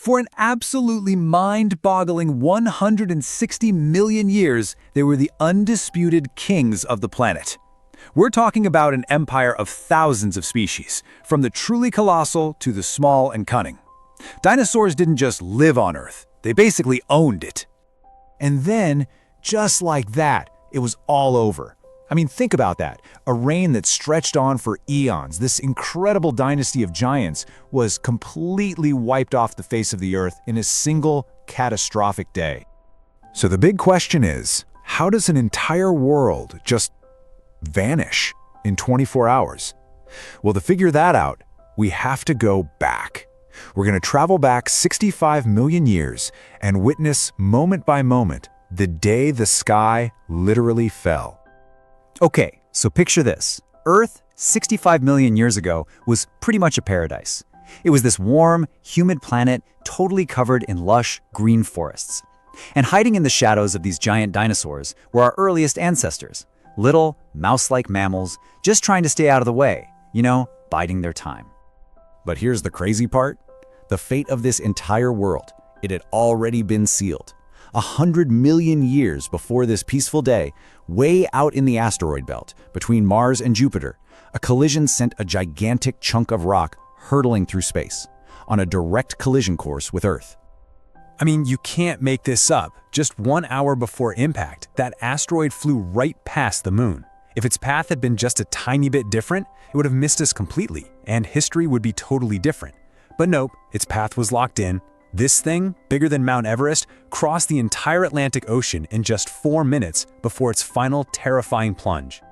For an absolutely mind-boggling 160 million years, they were the undisputed kings of the planet. We're talking about an empire of thousands of species, from the truly colossal to the small and cunning. Dinosaurs didn't just live on Earth, they basically owned it. And then, just like that, it was all over. I mean, think about that. A reign that stretched on for eons, this incredible dynasty of giants, was completely wiped off the face of the Earth in a single catastrophic day. So the big question is, how does an entire world just vanish in 24 hours? Well, to figure that out, we have to go back. We're going to travel back 65 million years and witness moment by moment the day the sky literally fell. Okay, so picture this. Earth, 65 million years ago, was pretty much a paradise. It was this warm, humid planet totally covered in lush, green forests. And hiding in the shadows of these giant dinosaurs were our earliest ancestors. Little, mouse-like mammals, just trying to stay out of the way, biding their time. But here's the crazy part. The fate of this entire world, it had already been sealed. 100 million years before this peaceful day, way out in the asteroid belt, between Mars and Jupiter, a collision sent a gigantic chunk of rock hurtling through space, on a direct collision course with Earth. I mean, you can't make this up. Just 1 hour before impact, that asteroid flew right past the moon. If its path had been just a tiny bit different, it would have missed us completely, and history would be totally different. But nope, its path was locked in. This thing, bigger than Mount Everest, crossed the entire Atlantic Ocean in just 4 minutes before its final terrifying plunge.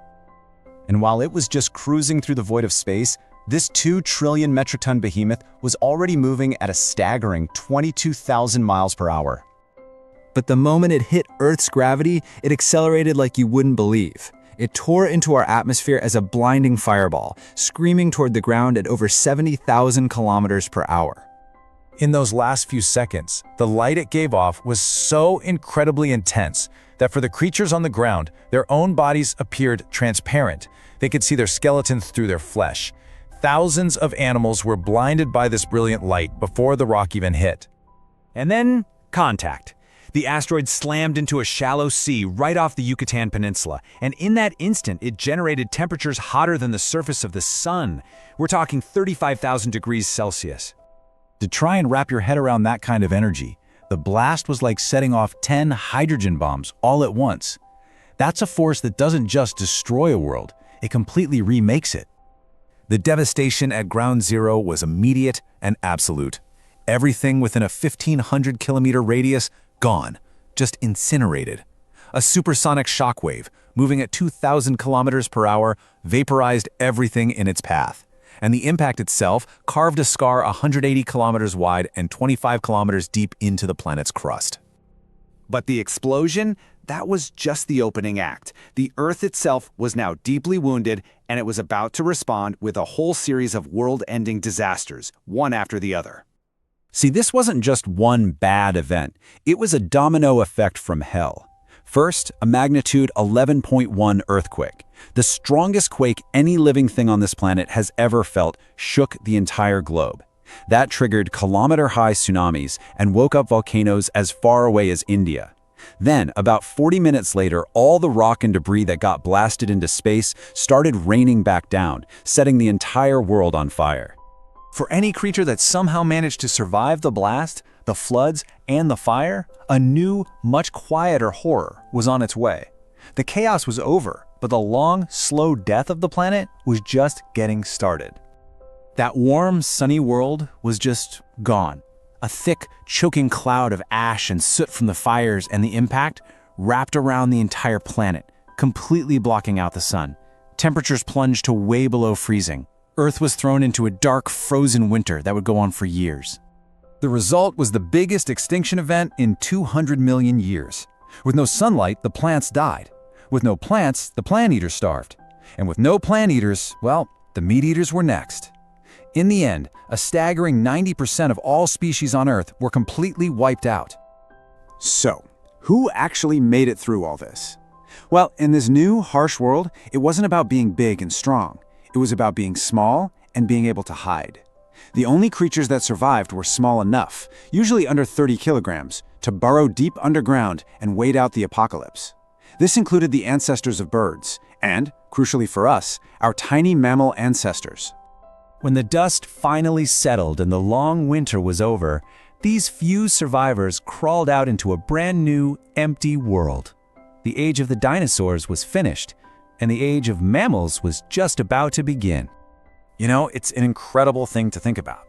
And while it was just cruising through the void of space, this 2 trillion metric ton behemoth was already moving at a staggering 22,000 miles per hour. But the moment it hit Earth's gravity, it accelerated like you wouldn't believe. It tore into our atmosphere as a blinding fireball, screaming toward the ground at over 70,000 kilometers per hour. In those last few seconds, the light it gave off was so incredibly intense that for the creatures on the ground, their own bodies appeared transparent. They could see their skeletons through their flesh. Thousands of animals were blinded by this brilliant light before the rock even hit. And then, contact. The asteroid slammed into a shallow sea right off the Yucatan Peninsula, and in that instant, it generated temperatures hotter than the surface of the sun. We're talking 35,000 degrees Celsius. To try and wrap your head around that kind of energy, the blast was like setting off 10 hydrogen bombs all at once. That's a force that doesn't just destroy a world, it completely remakes it. The devastation at ground zero was immediate and absolute. Everything within a 1,500-kilometer radius, gone, just incinerated. A supersonic shockwave, moving at 2,000 kilometers per hour, vaporized everything in its path. And the impact itself carved a scar 180 kilometers wide and 25 kilometers deep into the planet's crust. But the explosion, that was just the opening act. The Earth itself was now deeply wounded, and it was about to respond with a whole series of world-ending disasters, one after the other. See, this wasn't just one bad event. It was a domino effect from hell. First, a magnitude 11.1 earthquake. The strongest quake any living thing on this planet has ever felt shook the entire globe. That triggered kilometer-high tsunamis and woke up volcanoes as far away as India. Then, about 40 minutes later, all the rock and debris that got blasted into space started raining back down, setting the entire world on fire. For any creature that somehow managed to survive the blast, the floods, and the fire, a new, much quieter horror was on its way. The chaos was over, but the long, slow death of the planet was just getting started. That warm, sunny world was just gone. A thick, choking cloud of ash and soot from the fires and the impact wrapped around the entire planet, completely blocking out the sun. Temperatures plunged to way below freezing. Earth was thrown into a dark, frozen winter that would go on for years. The result was the biggest extinction event in 200 million years. With no sunlight, the plants died. With no plants, the plant-eaters starved. And with no plant-eaters, well, the meat-eaters were next. In the end, a staggering 90% of all species on Earth were completely wiped out. So, who actually made it through all this? Well, in this new, harsh world, it wasn't about being big and strong. It was about being small and being able to hide. The only creatures that survived were small enough, usually under 30 kilograms, to burrow deep underground and wait out the apocalypse. This included the ancestors of birds, and, crucially for us, our tiny mammal ancestors. When the dust finally settled and the long winter was over, these few survivors crawled out into a brand new, empty world. The age of the dinosaurs was finished, and the age of mammals was just about to begin. You know, it's an incredible thing to think about.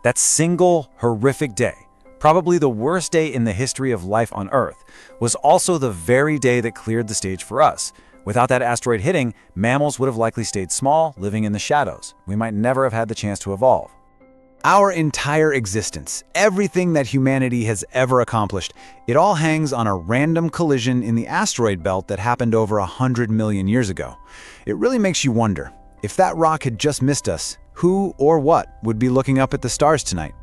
That single horrific day, probably the worst day in the history of life on Earth, was also the very day that cleared the stage for us. Without that asteroid hitting, mammals would have likely stayed small, living in the shadows. We might never have had the chance to evolve. Our entire existence, everything that humanity has ever accomplished, it all hangs on a random collision in the asteroid belt that happened over 100 million years ago. It really makes you wonder, if that rock had just missed us, who or what would be looking up at the stars tonight?